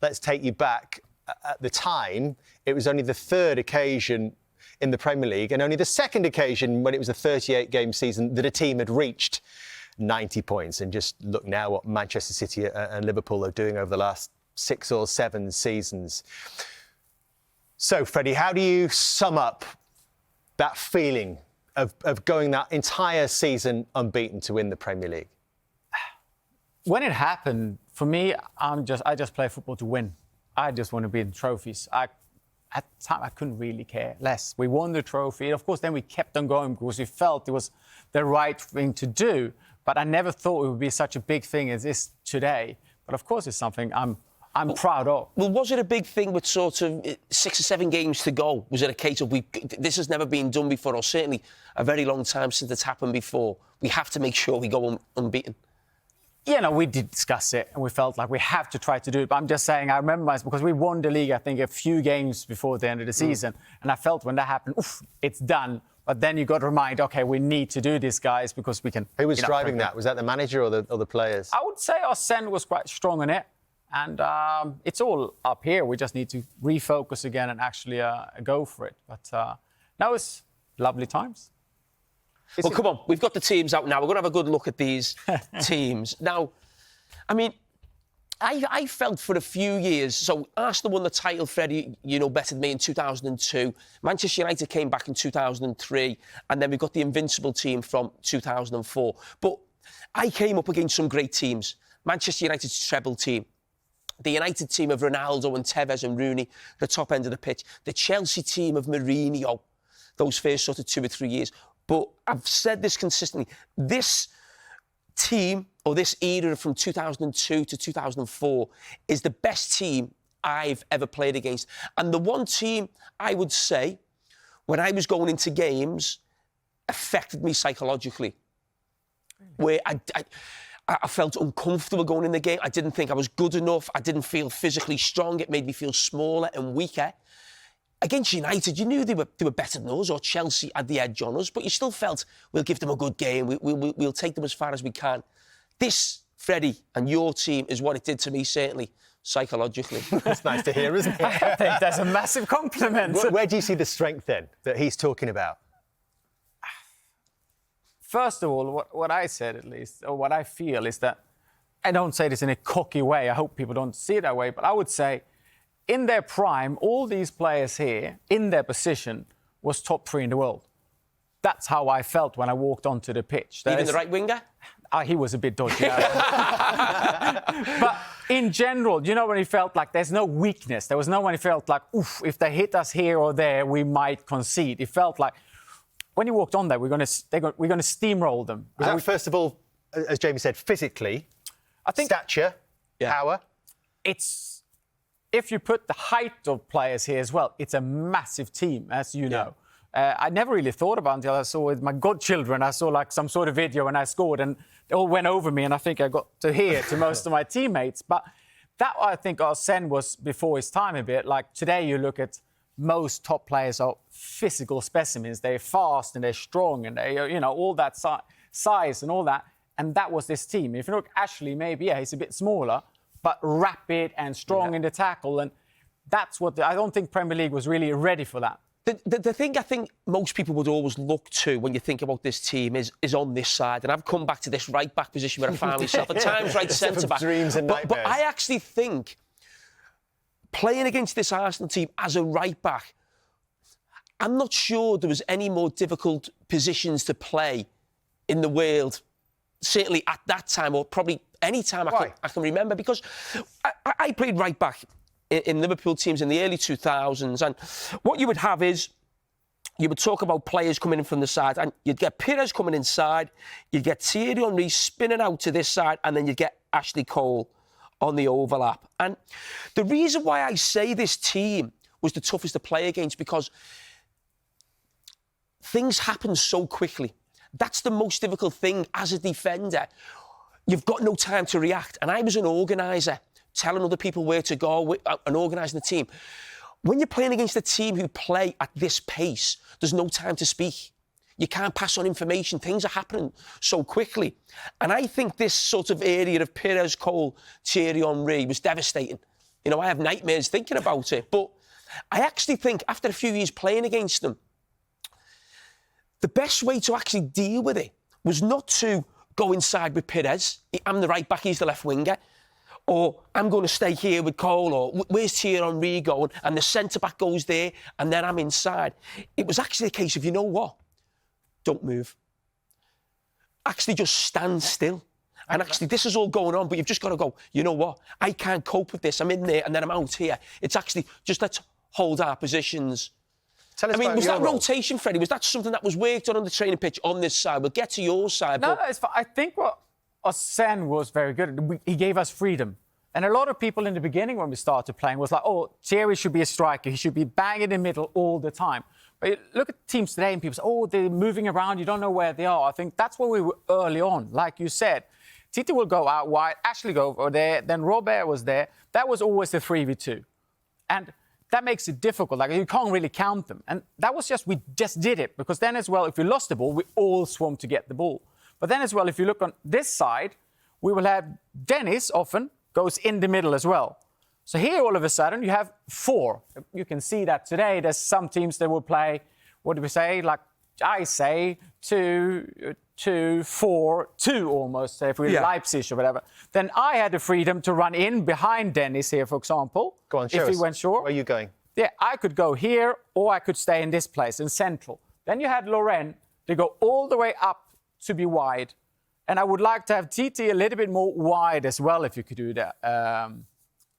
let's take you back. At the time, it was only the third occasion in the Premier League and only the second occasion when it was a 38-game season that a team had reached 90 points. And just look now what Manchester City and Liverpool are doing over the last 6 or 7 seasons. So, Freddie, how do you sum up that feeling of going that entire season unbeaten to win the Premier League? When it happened, for me, I just play football to win. I just want to be in trophies. At the time, I couldn't really care less. We won the trophy. Of course, then we kept on going because we felt it was the right thing to do. But I never thought it would be such a big thing as this today. But of course, it's something I'm proud of. Well, was it a big thing with sort of 6 or 7 games to go? Was it a case of this has never been done before, or certainly a very long time since it's happened before? We have to make sure we go unbeaten. Yeah, no, we did discuss it and we felt like we have to try to do it. But I'm just saying, I remember because we won the league, I think, a few games before the end of the season. And I felt when that happened, it's done. But then you got to remind, OK, we need to do this, guys, because we can... Who was driving that? Was that the manager or the players? I would say Arsene was quite strong on it. And it's all up here. We just need to refocus again and actually go for it. But now it's lovely times. Well, come on, we've got the teams out now. We're going to have a good look at these teams. Now, I mean, I felt for a few years, so Arsenal won the title, Freddie, you know better than me, in 2002. Manchester United came back in 2003, and then we got the Invincible team from 2004. But I came up against some great teams. Manchester United's treble team. The United team of Ronaldo and Tevez and Rooney, the top end of the pitch. The Chelsea team of Mourinho, those first sort of 2 or 3 years. But I've said this consistently. This team, or this era from 2002 to 2004, is the best team I've ever played against. And the one team I would say, when I was going into games, affected me psychologically. Where I felt uncomfortable going in the game. I didn't think I was good enough. I didn't feel physically strong. It made me feel smaller and weaker. Against United, you knew they were better than us, or Chelsea had the edge on us, but you still felt we'll give them a good game. We'll take them as far as we can. This, Freddie, and your team is what it did to me, certainly, psychologically. That's nice to hear, isn't it? I think that's a massive compliment. Where do you see the strength, then, that he's talking about? First of all, what I said, at least, or what I feel, is that I don't say this in a cocky way. I hope people don't see it that way, but I would say, in their prime, all these players here, in their position, was top 3 in the world. That's how I felt when I walked onto the pitch. Even the right winger? He was a bit dodgy. But in general, you know, when he felt like there's no weakness. There was no one who felt like, oof, if they hit us here or there, we might concede. It felt like, when you walked on there, we're going to steamroll them. Was that, first of all, as Jamie said, physically, I think, stature, power? If you put the height of players here as well, it's a massive team, as you know. I never really thought about it until I saw with my godchildren. I saw like some sort of video when I scored, and they all went over me, and I think I got to hear to most of my teammates. But that, I think, Arsene was before his time a bit. Like today, you look at most top players are physical specimens. They're fast and they're strong, and they, you know, all that size and all that. And that was this team. If you look, Ashley, maybe he's a bit smaller, but rapid and strong in the tackle. And that's what I don't think Premier League was really ready for that. The thing I think most people would always look to when you think about this team is on this side. And I've come back to this right-back position where I found myself at times right centre-back. Dreams and nightmares. But I actually think playing against this Arsenal team as a right-back, I'm not sure there was any more difficult positions to play in the world, certainly at that time, or probably any time I can remember, because I played right-back in Liverpool teams in the early 2000s, and what you would have is you would talk about players coming in from the side, and you'd get Pires coming inside, you'd get Thierry Henry spinning out to this side, and then you'd get Ashley Cole on the overlap. And the reason why I say this team was the toughest to play against, because things happen so quickly. That's the most difficult thing as a defender. You've got no time to react. And I was an organiser, telling other people where to go and organising the team. When you're playing against a team who play at this pace, there's no time to speak. You can't pass on information. Things are happening so quickly. And I think this sort of area of Pires, Cole, Thierry Henry was devastating You know, I have nightmares thinking about it. But I actually think after a few years playing against them, the best way to actually deal with it was not to go inside with Perez. I'm the right back, he's the left winger. Or I'm going to stay here with Cole, or where's Thierry Henry going? And the centre-back goes there, and then I'm inside. It was actually a case of, you know what? Don't move. Actually just stand still. And actually, this is all going on, but you've just got to go, you know what? I can't cope with this. I'm in there, and then I'm out here. It's actually just let's hold our positions. Tell us I mean, about was your that role. rotation, Freddie? Was that something that was worked on the training pitch on this side? We'll get to your side. No, but... it's fine. I think what Arsene was very good at, he gave us freedom. And a lot of people in the beginning when we started playing was like, oh, Thierry should be a striker. He should be banging in the middle all the time. But you look at teams today and people say, oh, they're moving around. You don't know where they are. I think that's where we were early on. Like you said, Titi will go out wide, Ashley go over there, then Robert was there. That was always the 3v2. And that makes it difficult. Like, you can't really count them. And that was we just did it. Because then as well, if we lost the ball, we all swarmed to get the ball. But then as well, if you look on this side, we will have Dennis often goes in the middle as well. So here, all of a sudden, you have 4. You can see that today. There's some teams that will play, what do we say? Like I say, 2-4-2 almost, if we're Leipzig or whatever. Then I had the freedom to run in behind Dennis here, for example. Go on, show if us. he went short. Where are you going? Yeah, I could go here, or I could stay in this place, in central. Then you had Loren to go all the way up to be wide. And I would like to have TT a little bit more wide as well, if you could do that,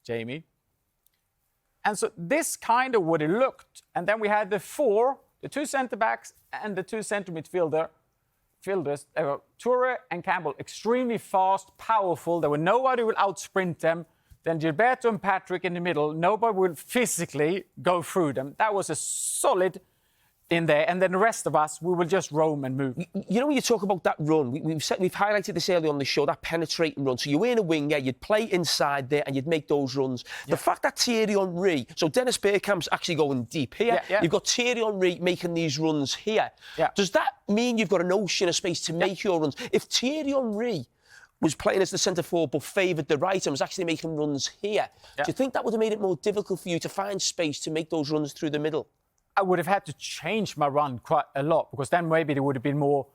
Jamie. And so this kind of what it looked. And then we had the 4, the 2 centre-backs and the 2 centre midfielders. Toure and Campbell, extremely fast, powerful. There were nobody who would out-sprint them. Then Gilberto and Patrick in the middle. Nobody would physically go through them. That was a solid in there, and then the rest of us, we will just roam and move. You know, when you talk about that run, we've highlighted this earlier on the show, that penetrating run. So you were in a winger, you'd play inside there, and you'd make those runs. Yeah. The fact that Thierry Henry, so Dennis Bergkamp's actually going deep here. Yeah. You've got Thierry Henry making these runs here. Yeah. Does that mean you've got an ocean of space to make your runs? If Thierry Henry was playing as the centre-forward but favoured the right and was actually making runs here, do you think that would have made it more difficult for you to find space to make those runs through the middle? I would have had to change my run quite a lot, because then maybe there would have been more,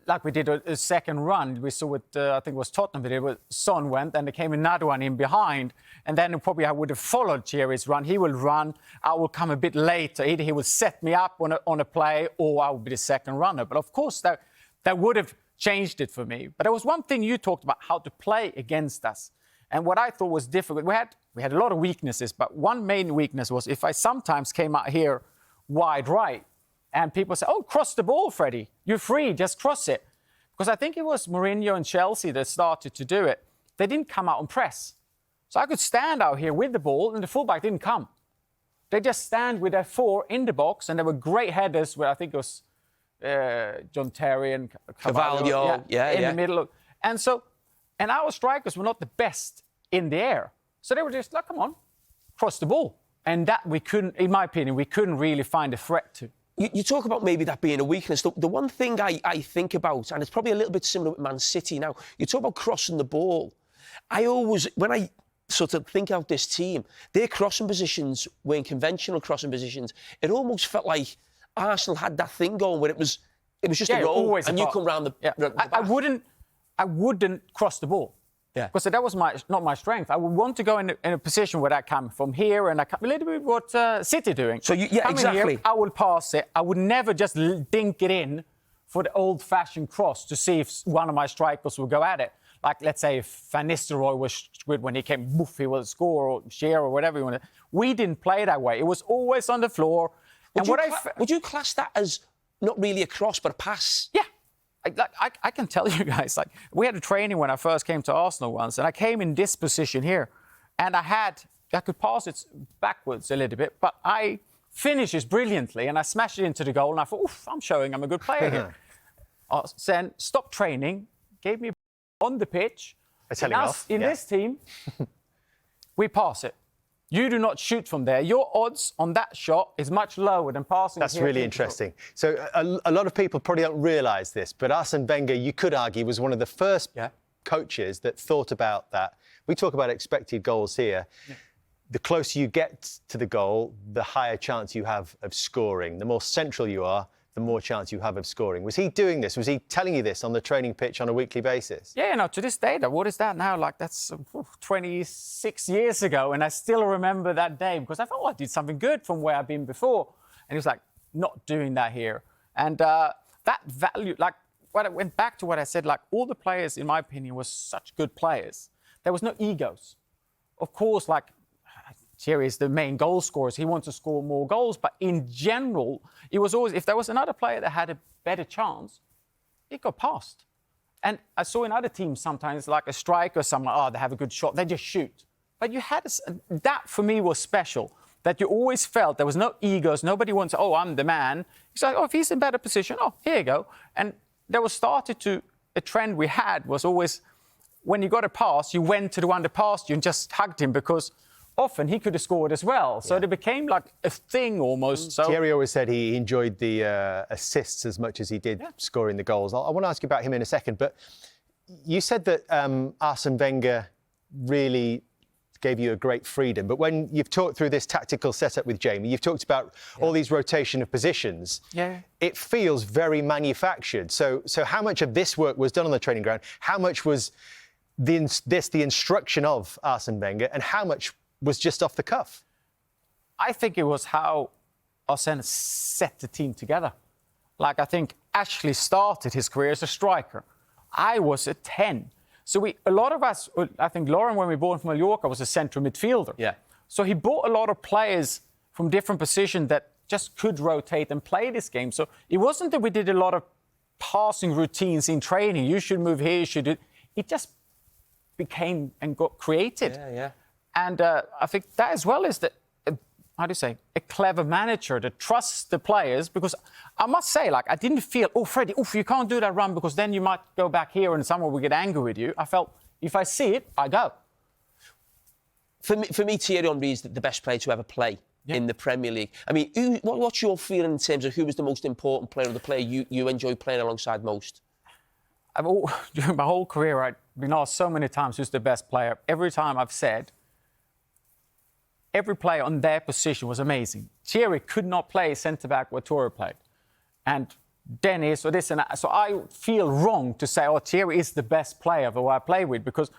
like we did a second run. We saw with, I think it was Tottenham, we did, where Son went, and there came another one in behind. And then probably I would have followed Thierry's run. He will run, I will come a bit later. Either he will set me up on a play, or I will be the second runner. But of course, that would have changed it for me. But there was one thing you talked about, how to play against us. And what I thought was difficult, we had a lot of weaknesses, but one main weakness was if I sometimes came out here wide right, and people say, oh, cross the ball, Freddie. You're free, just cross it. Because I think it was Mourinho and Chelsea that started to do it. They didn't come out and press. So I could stand out here with the ball, and the fullback didn't come. They just stand with their 4 in the box, and there were great headers where I think it was John Terry and Carvalho in the middle. And our strikers were not the best in the air. So they were just like, come on, cross the ball. And that we couldn't, in my opinion, we couldn't really find a threat to. You talk about maybe that being a weakness. The one thing I think about, and it's probably a little bit similar with Man City now, you talk about crossing the ball. When I sort of think of this team, their crossing positions weren't conventional crossing positions. It almost felt like Arsenal had that thing going where it was just a roll, and you come round the back. I wouldn't cross the ball. Yeah. Because that was not my strength. I would want to go in a position where I come from here, and I come a little bit what City doing. So exactly. Here, I will pass it. I would never just dink it in for the old-fashioned cross to see if one of my strikers will go at it. Like, let's say, if Van Nistelrooy was good when he came, boof, he will score, or share, or whatever you want to. We didn't play that way. It was always on the floor. Would you class that as not really a cross, but a pass? Yeah. I can tell you guys, like, we had a training when I first came to Arsenal once, and I came in this position here, and I could pass it backwards a little bit, but I finished it brilliantly, and I smashed it into the goal, and I thought, oof, I'm showing I'm a good player here. Then stopped training, gave me on the pitch. In this team, we pass it. You do not shoot from there. Your odds on that shot is much lower than passing. That's really interesting. So a lot of people probably don't realise this, but Arsene Wenger, you could argue, was one of the first coaches that thought about that. We talk about expected goals here. Yeah. the closer you get to the goal, the higher chance you have of scoring. The more central you are, the more chance you have of scoring. Was he doing this? Was he telling you this on the training pitch on a weekly basis? Yeah, to this day, what is that now? Like, that's 26 years ago, and I still remember that day because I thought, I did something good from where I've been before. And he was like, not doing that here. And that value, like, when I went back to what I said, like, all the players, in my opinion, were such good players. There was no egos. Of course, like, Thierry is the main goal scorer. He wants to score more goals. But in general, it was always, if there was another player that had a better chance, it got past. And I saw in other teams sometimes, like a striker, someone, they have a good shot, they just shoot. But you had, that for me was special, that you always felt there was no egos. Nobody wants, I'm the man. It's like, if he's in better position, here you go. And there was a trend we had was always, when you got a pass, you went to the one that passed you and just hugged him because often he could have scored as well. So it became like a thing almost. So Thierry always said he enjoyed the assists as much as he did scoring the goals. I want to ask you about him in a second, but you said that Arsene Wenger really gave you a great freedom. But when you've talked through this tactical setup with Jamie, you've talked about all these rotation of positions. Yeah. It feels very manufactured. So how much of this work was done on the training ground? How much was the instruction of Arsene Wenger, and how much was just off the cuff? I think it was how Arsene set the team together. Like, I think Ashley started his career as a striker. I was a 10. So a lot of us, I think Lauren, when we bought him from Mallorca, was a central midfielder. Yeah. So he bought a lot of players from different positions that just could rotate and play this game. So it wasn't that we did a lot of passing routines in training. You should move here, you should do... It just became and got created. Yeah. And I think that as well is that, a clever manager that trusts the players. Because I must say, like, I didn't feel, Freddie, you can't do that run because then you might go back here and someone will get angry with you. I felt, if I see it, I go. For me, Thierry Henry is the best player to ever play in the Premier League. I mean, what's your feeling in terms of who was the most important player or the player you enjoy playing alongside most? During my whole career, I've been asked so many times who's the best player. Every time I've said, every player on their position was amazing. Thierry could not play centre-back where Torre played. And Dennis or this and that. So I feel wrong to say, Thierry is the best player who I play with, because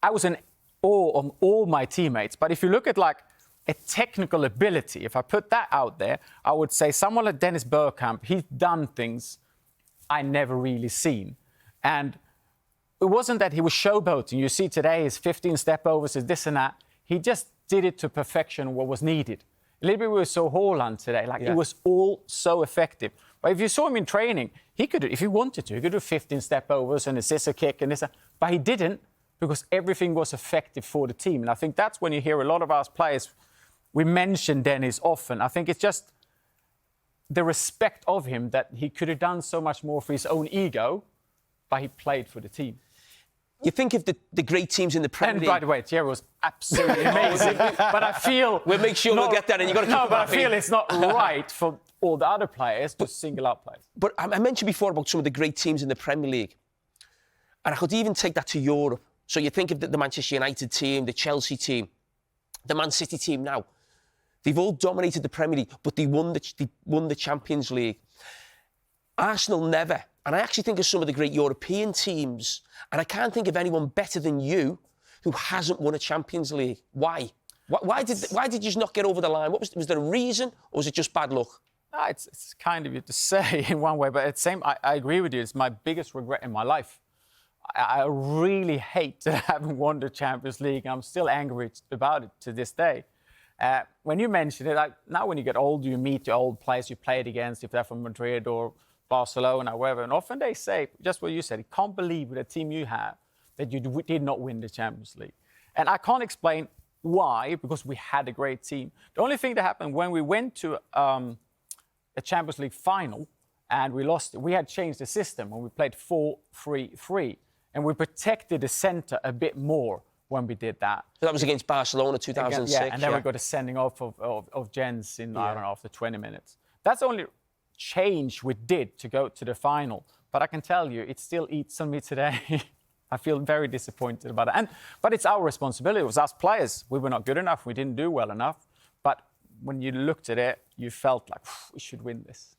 I was in awe of all my teammates. But if you look at, like, a technical ability, if I put that out there, I would say someone like Dennis Bergkamp, he's done things I never really seen. And it wasn't that he was showboating. You see today his 15 step overs, his this and that. He just did it to perfection what was needed. A little bit we saw Haaland today. It was all so effective. But if you saw him in training, he could, if he wanted to, he could do 15 step overs and a scissor kick and this. But he didn't, because everything was effective for the team. And I think that's when you hear a lot of our players, we mention Dennis often. I think it's just the respect of him that he could have done so much more for his own ego, but he played for the team. You think of the great teams in the Premier League... And by the way, Thierry was absolutely amazing. But I feel... We'll make sure we'll get that in. You've got to keep No, but I feel it's not right for all the other players to single out players. But I mentioned before about some of the great teams in the Premier League. And I could even take that to Europe. So you think of the Manchester United team, the Chelsea team, the Man City team now. They've all dominated the Premier League, but they won the Champions League. Arsenal never. And I actually think of some of the great European teams, and I can't think of anyone better than you who hasn't won a Champions League. Why? Why did you just not get over the line? Was there a reason, or was it just bad luck? It's kind of you to say in one way, but at the same, I agree with you. It's my biggest regret in my life. I really hate that I haven't won the Champions League. I'm still angry about it to this day. When you mention it, now when you get older, you meet your old players you played against, if they're from Madrid or Barcelona or wherever, and often they say, just what you said, you can't believe with the team you have that you did not win the Champions League. And I can't explain why, because we had a great team. The only thing that happened when we went to a Champions League final and we lost, we had changed the system and we played 4-3-3, and we protected the centre a bit more when we did that. So that was against Barcelona 2006. And then we got a sending off of Jens in, I don't know, after 20 minutes. That's the only change we did to go to the final. But I can tell you, it still eats on me today. I feel very disappointed about it. But it's our responsibility. It was us players. We were not good enough. We didn't do well enough. But when you looked at it, you felt like we should win this.